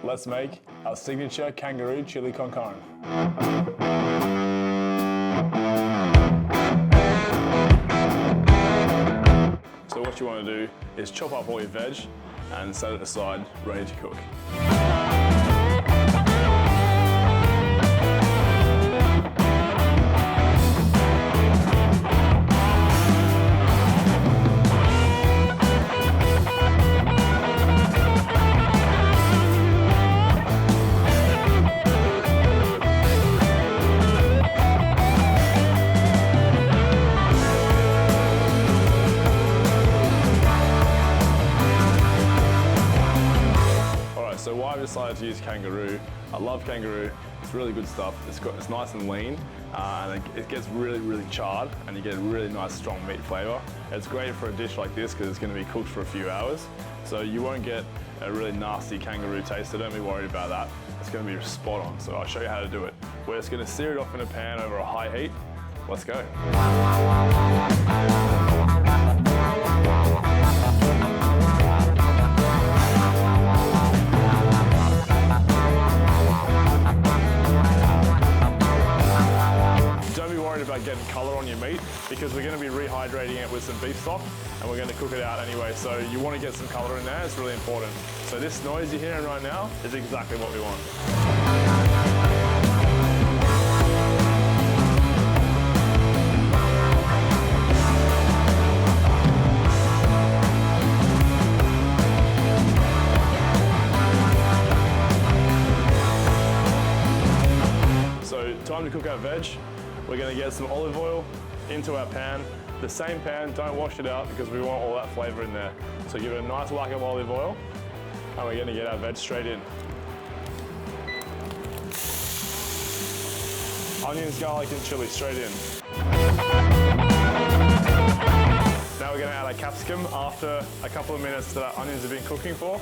let's make our signature Kangaroo chili con carne. So what you want to do is chop up all your veg and set it aside, ready to cook. So why I've decided to use Kangaroo, I love Kangaroo, it's really good stuff, it's nice and lean, and it gets really charred, and you get a really nice strong meat flavour. It's great for a dish like this because it's going to be cooked for a few hours, so you won't get a really nasty Kangaroo taste, so don't be worried about that. It's going to be spot on, so I'll show you how to do it. We're just going to sear it off in a pan over a high heat. Let's go. About getting colour on your meat because we're going to be rehydrating it with some beef stock and we're going to cook it out anyway, so you want to get some colour in there, it's really important. So this noise you're hearing right now is exactly what we want. So time to cook our veg. We're going to get some olive oil into our pan. The same pan, don't wash it out because we want all that flavour in there. So give it a nice whack of olive oil and we're going to get our veg straight in. Onions, garlic and chilli straight in. Now we're going to add our capsicum after a couple of minutes that our onions have been cooking for.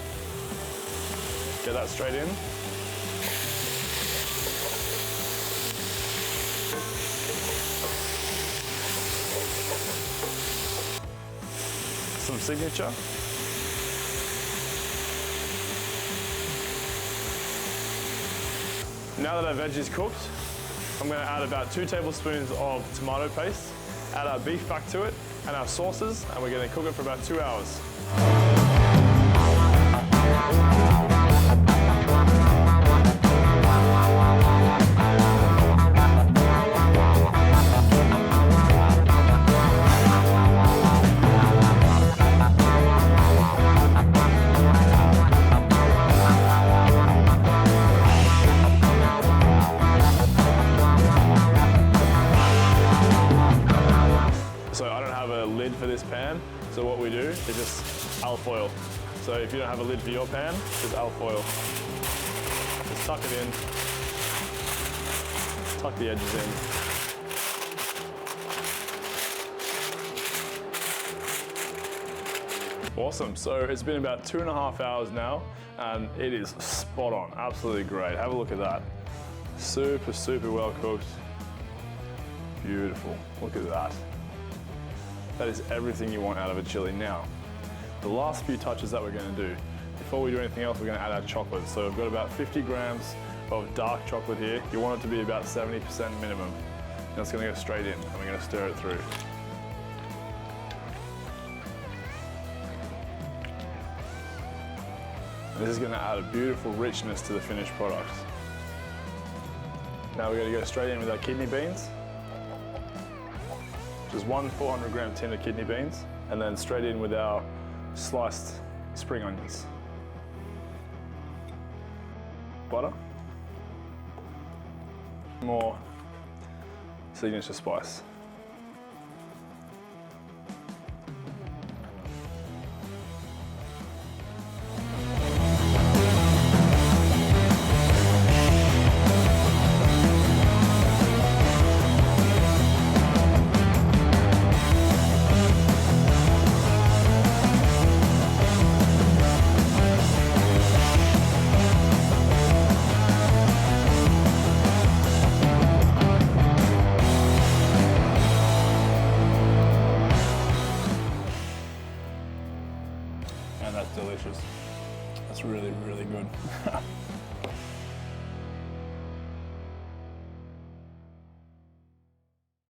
Get that straight in. Some signature. Now that our veg is cooked, I'm going to add about 2 tablespoons of tomato paste, add our beef back to it, and our sauces, and we're going to cook it for about 2 hours. For this pan, so what we do is just alfoil. So if you don't have a lid for your pan, just alfoil. Just tuck it in, tuck the edges in. Awesome, so it's been about 2.5 hours now and it is spot on, absolutely great. Have a look at that. Super well cooked. Beautiful, look at that. That is everything you want out of a chili. Now, the last few touches that we're going to do, before we do anything else, we're going to add our chocolate. So we've got about 50 grams of dark chocolate here. You want it to be about 70% minimum. And it's going to go straight in, and we're going to stir it through. This is going to add a beautiful richness to the finished product. Now we're going to go straight in with our kidney beans. Just 1 400-gram tin of kidney beans, and then straight in with our sliced spring onions. Butter. More signature spice.